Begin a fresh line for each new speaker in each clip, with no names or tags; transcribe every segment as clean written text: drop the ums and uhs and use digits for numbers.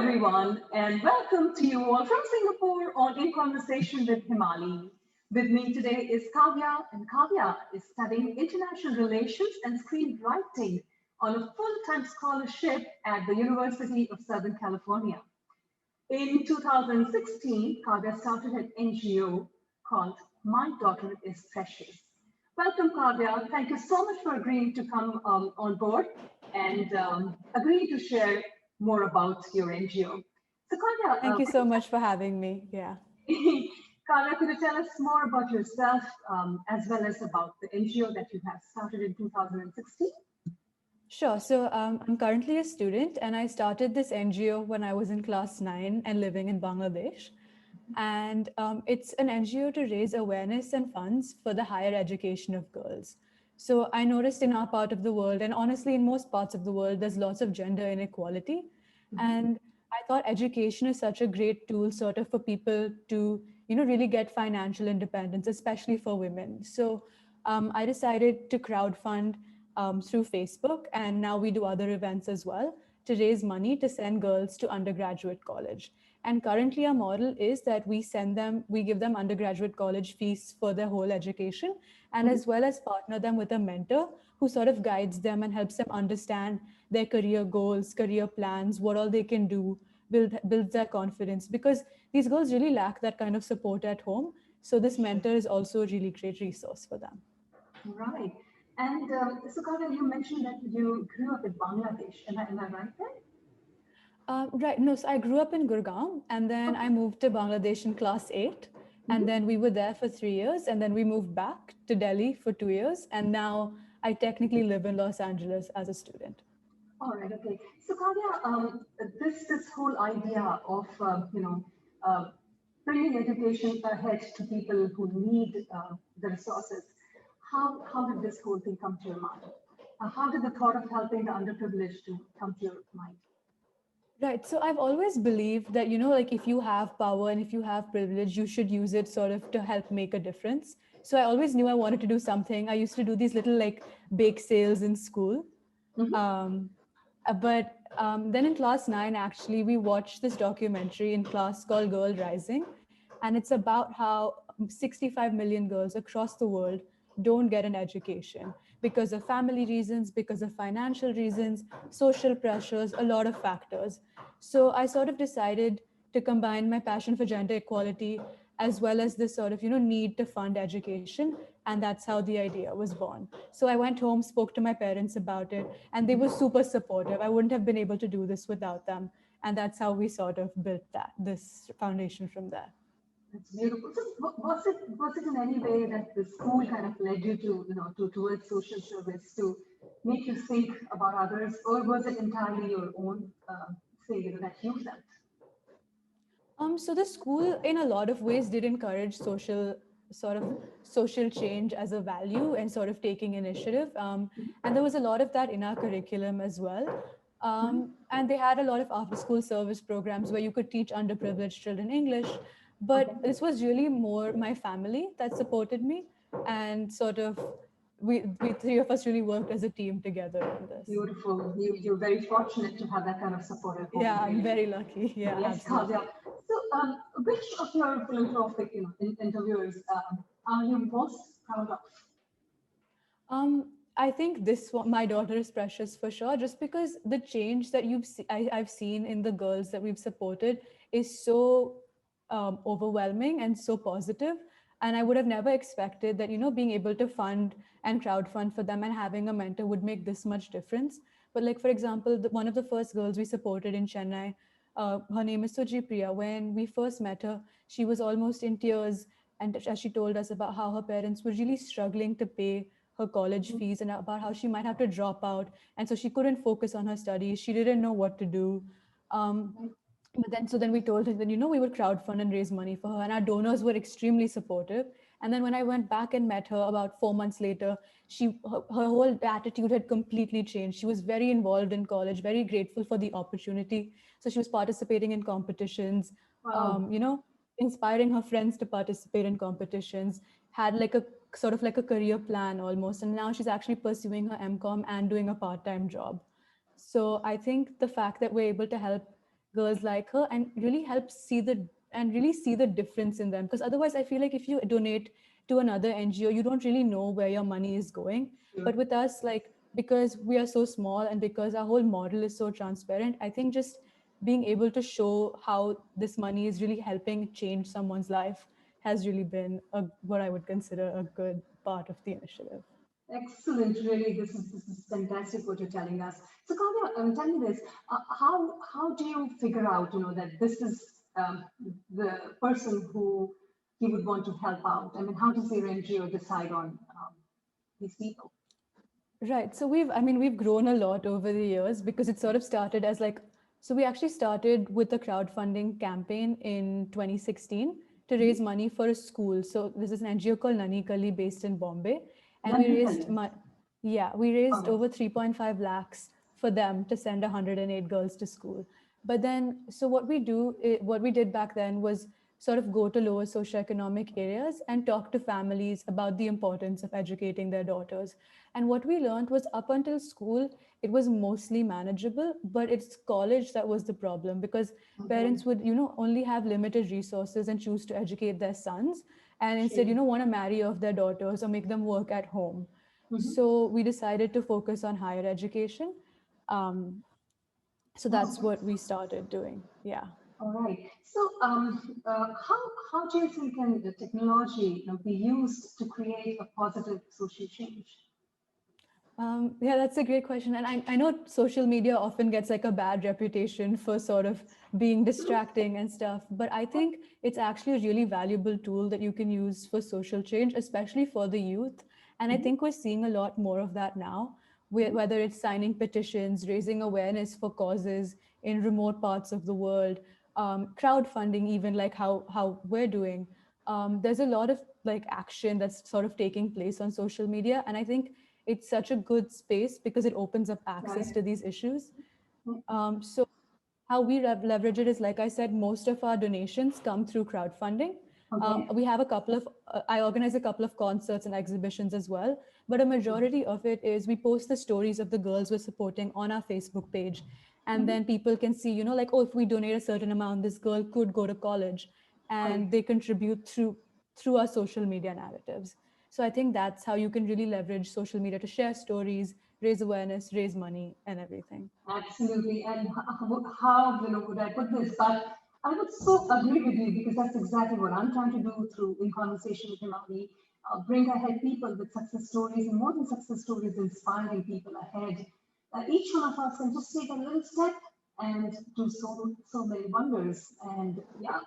everyone, and welcome to you all from Singapore on In Conversation with Himali. With me today is Kavya, and Kavya is studying international relations and screenwriting on a full-time scholarship at the University of Southern California. In 2016, Kavya started an NGO called My Daughter is Precious. Welcome, Kavya. Thank you so much for agreeing to come on board and agreeing to share more about your NGO. So, Kavya,
Thank you so much for having me. Yeah.
Kavya, could you tell us more about yourself as well as about the NGO that you have started in 2016?
Sure. So I'm currently a student and I started this NGO when I was in class 9 and living in Bangladesh. And it's an NGO to raise awareness and funds for the higher education of girls. So I noticed in our part of the world, and honestly, in most parts of the world, there's lots of gender inequality. And I thought education is such a great tool sort of for people to, really get financial independence, especially for women. So I decided to crowdfund through Facebook, and now we do other events as well to raise money to send girls to undergraduate college. And currently, our model is that we give them undergraduate college fees for their whole education, and as well as partner them with a mentor who sort of guides them and helps them understand their career goals, career plans, what all they can do, builds their confidence. Because these girls really lack that kind of support at home. So, this
Sure.
mentor is also a really great resource for them.
Right. And so, Kavya, you mentioned that you grew up in Bangladesh. Am I right there?
Right. No, so I grew up in Gurgaon and then I
Okay.
moved to Bangladesh in class 8. And
Mhm.
then we were there for 3 years. And then we moved back to Delhi for 2 years. And now I technically live in Los Angeles as a student.
All right. Okay. So, Kavya, this whole idea of uh, bringing education ahead to people who need the resources. How did this whole thing come to your mind? How did the thought of helping the underprivileged to come to your mind?
Right. So I've always believed that, like if you have power and if you have privilege, you should use it sort of to help make a difference. So I always knew I wanted to do something. I used to do these little like bake sales in school.
Hmm.
Um, but then in class 9, actually, we watched this documentary in class called Girl Rising. And it's about how 65 million girls across the world don't get an education because of family reasons, because of financial reasons, social pressures, a lot of factors. So I sort of decided to combine my passion for gender equality as well as this sort of need to fund education, and that's how the idea was born. So I went home, spoke to my parents about it, and they were super supportive. I wouldn't have been able to do this without them, and that's how we sort of built this foundation from there.
That's beautiful. So, was it in any way that the school kind of led you to towards social service to make you think about others, or was it entirely your own thing that you felt?
So the school, in a lot of ways, did encourage sort of social change as a value and sort of taking initiative. And there was a lot of that in our curriculum as well. And they had a lot of after-school service programs where you could teach underprivileged children English.
Okay.
But this was really more my family that supported me, and sort of we three of us really worked as a team together on this.
Beautiful. You're very fortunate to have that kind of support at home,
Yeah, I'm
really.
very lucky. Yeah,
Yes, Kavya.
absolutely.
So, which of your philanthropic, interviewers are you most proud of?
I think this one, my daughter is precious for sure, just because the change that I've seen in the girls that we've supported is so overwhelming and so positive. And I would have never expected that, being able to fund and crowdfund for them and having a mentor would make this much difference. But like, for example, one of the first girls we supported in Chennai, her name is Suji Priya. When we first met her, she was almost in tears. And as she told us about how her parents were really struggling to pay her college
Mhm.
fees and about how she might have to drop out. And so she couldn't focus on her studies. She didn't know what to do. Um,
Right.
but then we told her that, we would crowdfund and raise money for her. And our donors were extremely supportive. And then when I went back and met her about 4 months later, her whole attitude had completely changed. She was very involved in college, very grateful for the opportunity. So she was participating in competitions,
Wow.
um, you know, inspiring her friends to participate in competitions, had like a sort of like a career plan almost. And now she's actually pursuing her MCOM and doing a part time job. So I think the fact that we're able to help girls like her and really help see the and really see the difference in them. Because otherwise, I feel like if you donate to another NGO, you don't really know where your money is going.
Sure.
But with us, like because we are so small and because our whole model is so transparent, I think just being able to show how this money is really helping change someone's life has really been what I would consider a good part of the initiative.
Excellent, really. This is fantastic what you're telling us. So, Kavya, tell me this: how do you figure out, that this is the person who you would want to help out? I mean, how does your NGO decide on these people?
Right. So we've grown a lot over the years because it sort of started as like, so we actually started with a crowdfunding campaign in 2016 to
Mhm.
raise money for a school. So this is an NGO called Nani Kali based in Bombay. And we raised,
Nandikalyan.
yeah, we
All
raised
right.
over 3.5 lakhs for them to send 108 girls to school. But then, so what we did back then was sort of go to lower socioeconomic areas and talk to families about the importance of educating their daughters. And what we learned was up until school, it was mostly manageable, but it's college that was the problem because
Okay.
parents would, only have limited resources and choose to educate their sons and instead,
Sure.
want to marry off their daughters or make them work at home.
Mhm.
So we decided to focus on higher education. Um, so
Oh,
that's what we started doing. Yeah.
all right. So, how do you think can the technology, be used to create a positive social change?
Yeah, that's a great question. And I know social media often gets like a bad reputation for sort of being distracting and stuff, but I think it's actually a really valuable tool that you can use for social change, especially for the youth. And I
Mhm.
think we're seeing a lot more of that now,
Mhm.
whether it's signing petitions, raising awareness for causes in remote parts of the world, crowdfunding, even like how we're doing. There's a lot of like action that's sort of taking place on social media. And I think it's such a good space because it opens up access
Right.
to these issues.
Mhm.
So how we leverage it is, like I said, most of our donations come through crowdfunding.
Okay.
We have a couple of, I organize a couple of concerts and exhibitions as well, but a majority of it is we post the stories of the girls we're supporting on our Facebook page. And
Mhm.
then people can see, like, oh, if we donate a certain amount, this girl could go to college,
Right.
and they contribute through our social media narratives. So I think that's how you can really leverage social media to share stories, raise awareness, raise money, and everything.
Absolutely. And how would I put this? But I would so agree with you because that's exactly what I'm trying to do through In Conversation with Himani. Bring ahead people with success stories and more than success stories, inspiring people ahead. Each one of us can just take a little step and do so many wonders. And yeah,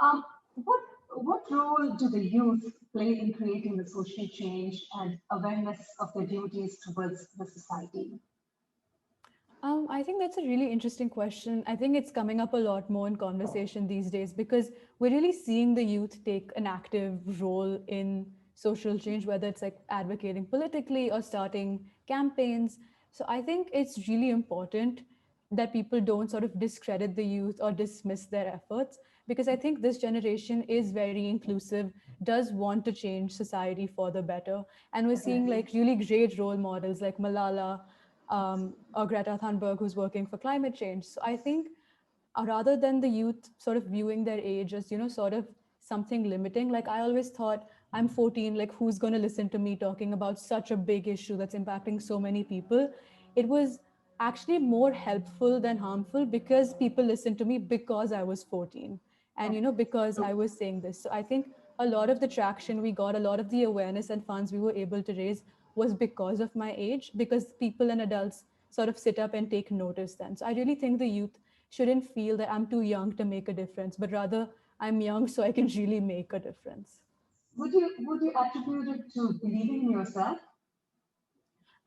um, what what role do the youth play in creating the social change and awareness of their duties towards the society?
I think that's a really interesting question. I think it's coming up a lot more in conversation these days because we're really seeing the youth take an active role in social change, whether it's like advocating politically or starting campaigns. So I think it's really important that people don't sort of discredit the youth or dismiss their efforts because I think this generation is very inclusive, does want to change society for the better. And we're seeing
Definitely.
like really great role models like Malala or Greta Thunberg, who's working for climate change. So I think rather than the youth sort of viewing their age as, sort of something limiting, like I always thought, I'm 14, like who's going to listen to me talking about such a big issue that's impacting so many people? It was actually more helpful than harmful because people listened to me because I was 14 and, because I was saying this. So I think a lot of the traction we got, a lot of the awareness and funds we were able to raise was because of my age, because people and adults sort of sit up and take notice then. So I really think the youth shouldn't feel that I'm too young to make a difference, but rather I'm young so I can really make a difference.
Would you attribute it to believing in yourself?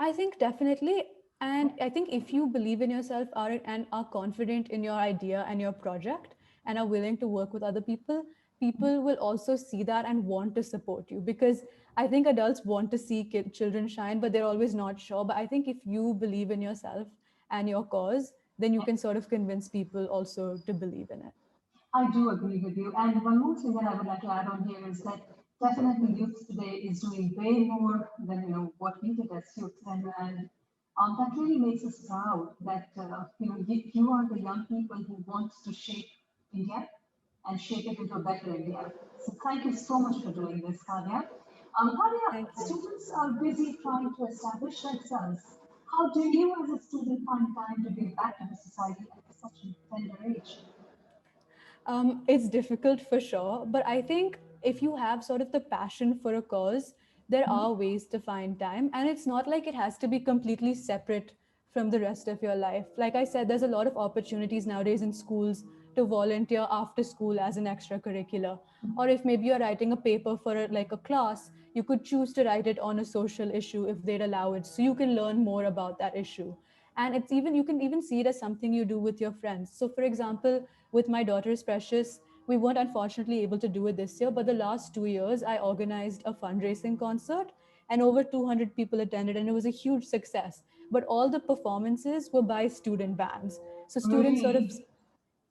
I think definitely. And I think if you believe in yourself and are confident in your idea and your project and are willing to work with other people, people will also see that and want to support you. Because I think adults want to see children shine, but they're always not sure. But I think if you believe in yourself and your cause, then you can sort of convince people also to believe in it.
I do agree with you. And one more thing that I would like to add on here is that definitely youth today is doing way more than what we did as youth. And That really makes us proud that you are the young people who want to shape India and shape it into a better India. So thank you so much for doing this, Kavya. Kavya,
Thank you.
students are busy trying to establish themselves. How do you, as a student, find time to give back to the society at such a tender age?
It's difficult for sure, but I think if you have sort of the passion for a cause, there
Mhm.
are ways to find time. And it's not like it has to be completely separate from the rest of your life. Like I said, there's a lot of opportunities nowadays in schools to volunteer after school as an extracurricular. Or if maybe you're writing a paper for like a class, you could choose to write it on a social issue if they'd allow it. So you can learn more about that issue. And it's even, you can even see it as something you do with your friends. So for example, with my daughter's Precious, we weren't unfortunately able to do it this year, but the last 2 years I organized a fundraising concert and over 200 people attended and it was a huge success. But all the performances were by student bands. So students sort of
Really?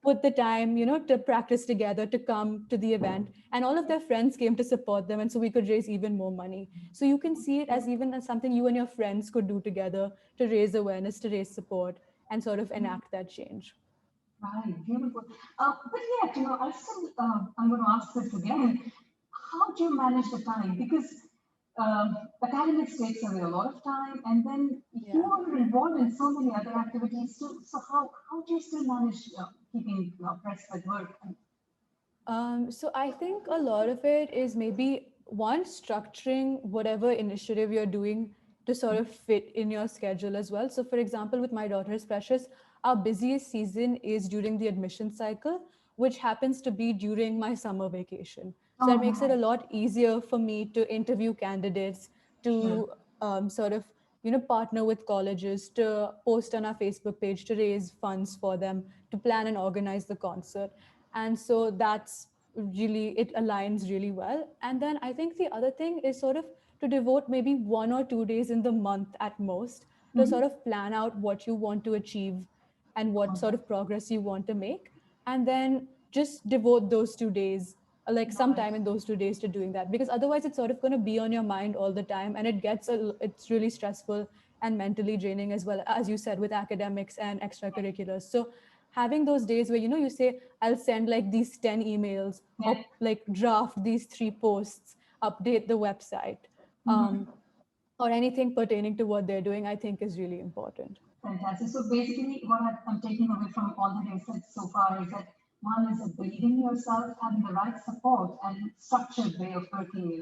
put the time, to practice together, to come to the event, and all of their friends came to support them, and so we could raise even more money. So you can see it as even as something you and your friends could do together to raise awareness, to raise support, and sort of enact that change.
Right, beautiful. But yet, I'm going to ask this again. How do you manage the time? Because academics takes away a lot of time, and then you
Yeah.
are involved in so many other activities too. So how do you still manage keeping abreast with work?
So I think a lot of it is maybe one, structuring whatever initiative you're doing to sort of fit in your schedule as well. So for example, with my daughter's Precious, our busiest season is during the admission cycle, which happens to be during my summer vacation. So that
Oh,
makes it a
right,
lot easier for me to interview candidates,
sure.
to sort of partner with colleges, to post on our Facebook page, to raise funds for them, to plan and organize the concert. And so that's really, it aligns really well. And then I think the other thing is sort of to devote maybe 1 or 2 days in the month at most to
Mm-hmm.
sort of plan out what you want to achieve and what sort of progress you want to make, and then just devote those 2 days, like some
Right.
time in those 2 days, to doing that, because otherwise it's sort of going to be on your mind all the time, and it's really stressful and mentally draining as well, as you said, with academics and extracurriculars. So having those days where you say, I'll send like these 10 emails,
Yeah.
or like draft these 3 posts, update the website,
Mm-hmm.
um, or anything pertaining to what they're doing, I think is really important.
Fantastic. So basically, what I'm taking away from all that you've said so far is that one is believing in yourself, having the right support and structured way of working,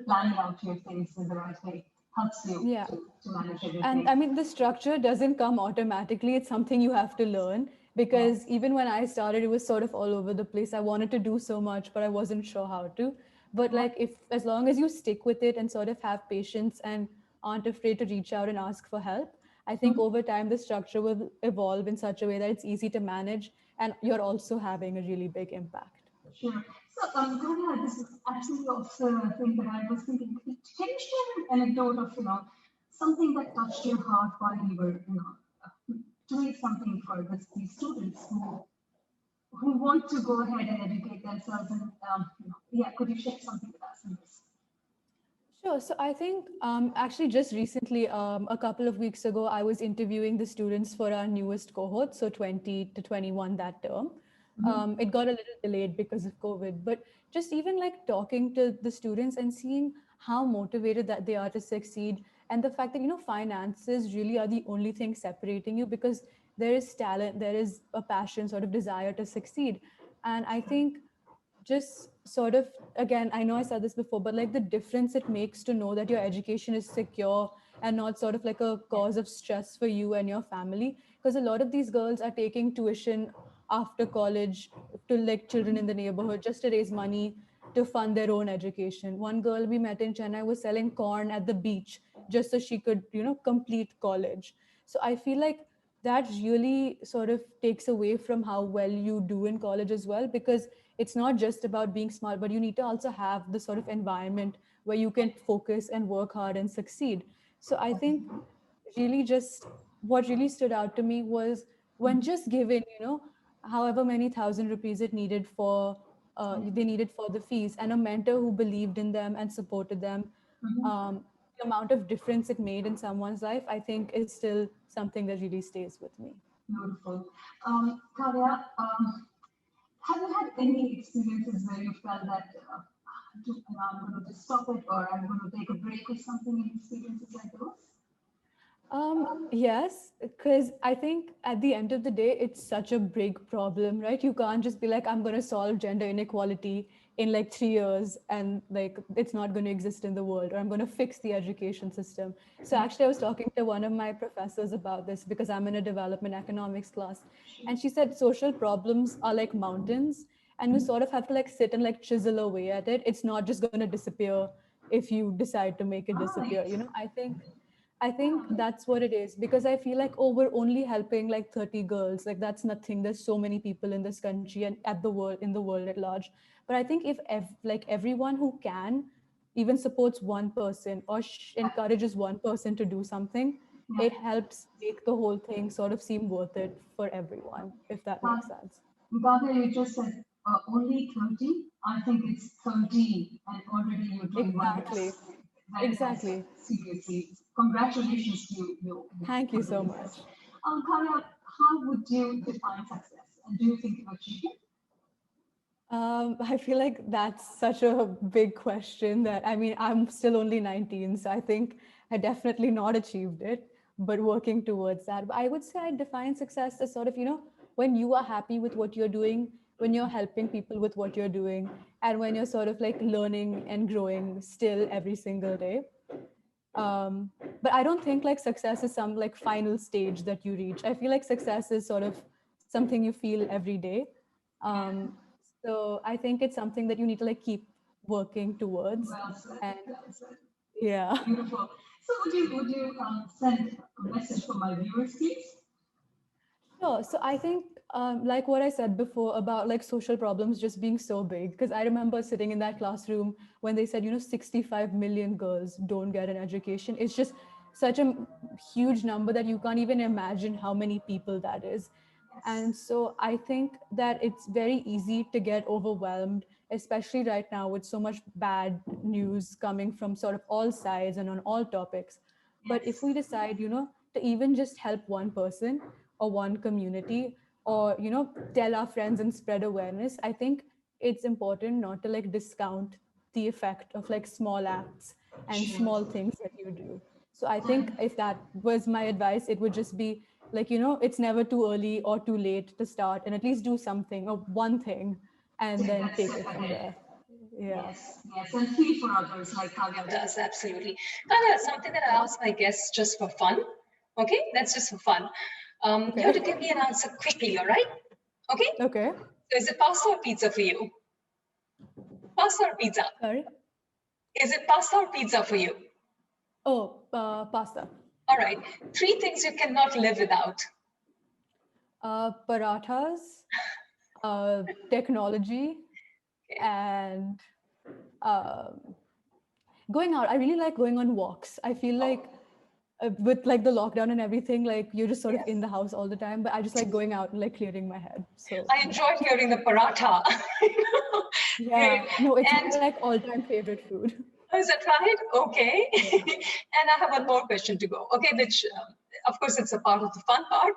planning out your things in the right way helps you
Yeah.
to manage
And
everything.
I mean, the structure doesn't come automatically. It's something you have to learn, because
Yes.
even when I started, it was sort of all over the place. I wanted to do so much, but I wasn't sure how to. But
Yeah.
like, if as long as you stick with it and sort of have patience and aren't afraid to reach out and ask for help, I think
Mhm.
over time the structure will evolve in such a way that it's easy to manage, and you're also having a really big impact.
Sure. So, Gurna, this is actually also a thing that I was thinking. Can you share an anecdote of, something that touched your heart while you were, doing something for these students who want to go ahead and educate themselves? And, yeah, could you share something with us on this?
Sure. So I think actually just recently, a couple of weeks ago, I was interviewing the students for our newest cohort, so 20 to 21 that term.
Mhm.
It got a little delayed because of COVID, but just even like talking to the students and seeing how motivated that they are to succeed, and the fact that finances really are the only thing separating you, because there is talent, there is a passion, sort of desire to succeed. And I think just sort of, again, I know I said this before, but like the difference it makes to know that your education is secure and not sort of like a
Yeah.
cause of stress for you and your family, because a lot of these girls are taking tuition after college to like children in the neighborhood just to raise money to fund their own education. One girl we met in Chennai was selling corn at the beach just so she could complete college. So I feel like that really sort of takes away from how well you do in college as well, because it's not just about being smart, but you need to also have the sort of environment where you can focus and work hard and succeed. So I think really just what really stood out to me was when just given, however many thousand rupees it needed for they needed for the fees, and a mentor who believed in them and supported them.
Mhm.
the amount of difference it made in someone's life, I think is still something that really stays with me.
Beautiful. Kavya, have you had any experiences where you felt that I'm going to just stop it or I'm going to take a break or something? Any experiences like those?
Yes, because I think at the end of the day, it's such a big problem, right? You can't just be like, I'm going to solve gender inequality in like 3 years and like it's not going to exist in the world, or I'm going to fix the education system. So actually, I was talking to one of my professors about this because I'm in a development economics class, and she said social problems are like mountains, and you sort of have to like sit and like chisel away at it. It's not just going to disappear if you decide to make it disappear.
Right.
You know, I think that's what it is, because I feel like, oh, we're only helping like 30 girls. Like that's nothing. There's so many people in this country and at the world, in the world at large. But I think if like everyone who can even supports one person or encourages one person to do something,
Yeah.
it helps make the whole thing sort of seem worth it for everyone, if that makes sense.
Bhavya, you just said only 30. I think it's 30 and already you're doing
Exactly.
wonders. Very nice.
Exactly.
Seriously. Congratulations to you.
Thank you so much.
Kavya, how would you define success? And do you think you've achieved it?
I feel like that's such a big question that, I mean, I'm still only 19, so I think I definitely not achieved it, but working towards that. But I would say I define success as sort of, when you are happy with what you're doing, when you're helping people with what you're doing, and when you're sort of like learning and growing still every single day. Um, but I don't think like success is some like final stage that you reach. I feel like success is sort of something you feel every day.
Yeah.
Um, so I think it's something that you need to like keep working towards.
Well said.
And
Well said.
yeah.
Beautiful. So would you send a message for my viewers, please?
Sure. So I think, like what I said before about like social problems just being so big, because I remember sitting in that classroom when they said, 65 million girls don't get an education. It's just such a huge number that you can't even imagine how many people that is.
Yes.
And so I think that it's very easy to get overwhelmed, especially right now with so much bad news coming from sort of all sides and on all topics. But if
Yes.
we decide, to even just help one person or one community, or, tell our friends and spread awareness, I think it's important not to like discount the effect of like small acts and
Sure.
small things that you do. So I think if that was my advice, it would just be like, it's never too early or too late to start, and at least do something or one thing and
Take
then
that
take
step
it from
ahead.
there. Yeah.
Yes, yes, and feel for others like Kavya does, absolutely. Kavya, something that I ask my guests just for fun. Okay, that's just for fun. You have
Okay.
to give me an answer quickly, all right? Okay?
Okay.
So is it pasta or pizza for you? Pasta or pizza?
Sorry.
Is it pasta or pizza for you?
Oh, pasta.
All right. Three things you cannot live without.
Parathas, technology,
Okay.
and um, going out. I really like going on walks. I feel like with like the lockdown and everything, like you're just sort of
Yes.
in the house all the time. But I just like going out and like clearing my head. So
I enjoyed hearing the paratha. Great.
yeah, no, it's
And
my like all-time favorite food.
is that right? Okay.
Yeah.
And I have one more question to go. Okay, which of course it's a part of the fun part.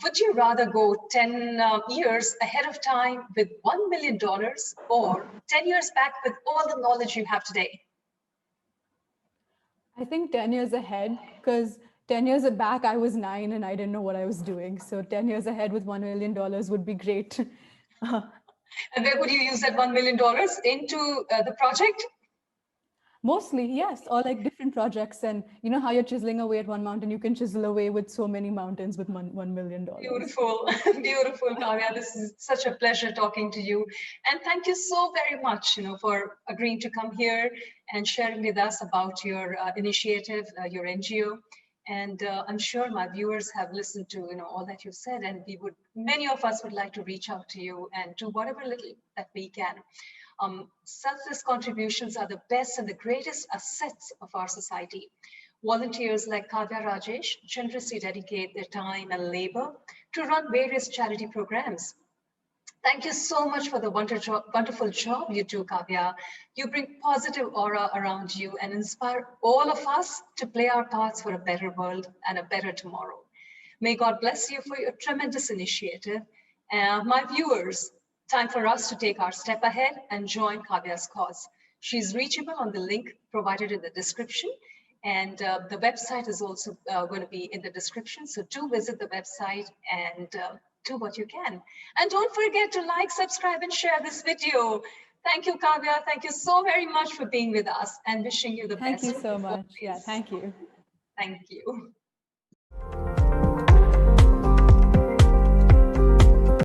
Would you rather go 10 years ahead of time with $1 million or 10 years back with all the knowledge you have today?
I think 10 years ahead, because 10 years back, I was 9 and I didn't know what I was doing. So 10 years ahead with $1 million would be great.
And where would you use that $1 million into the project?
Mostly, yes, or like different projects. And you know how you're chiseling away at one mountain, you can chisel away with so many mountains with $1 million.
Beautiful, beautiful, Kavya. This is such a pleasure talking to you. And thank you so very much, for agreeing to come here and sharing with us about your initiative, your NGO. And I'm sure my viewers have listened to, all that you've said, and many of us would like to reach out to you and do whatever little that we can. Selfless contributions are the best and the greatest assets of our society. Volunteers like Kavya Rajesh generously dedicate their time and labor to run various charity programs. Thank you so much for the wonderful job you do, Kavya. You bring positive aura around you and inspire all of us to play our parts for a better world and a better tomorrow. May God bless you for your tremendous initiative. My viewers, time for us to take our step ahead and join Kavya's cause. She's reachable on the link provided in the description, and the website is also going to be in the description. So do visit the website and do what you can. And don't forget to like, subscribe, and share this video. Thank you, Kavya. Thank you so very much for being with us and wishing you the best.
Thank you so much. Yeah, thank you.
Thank you.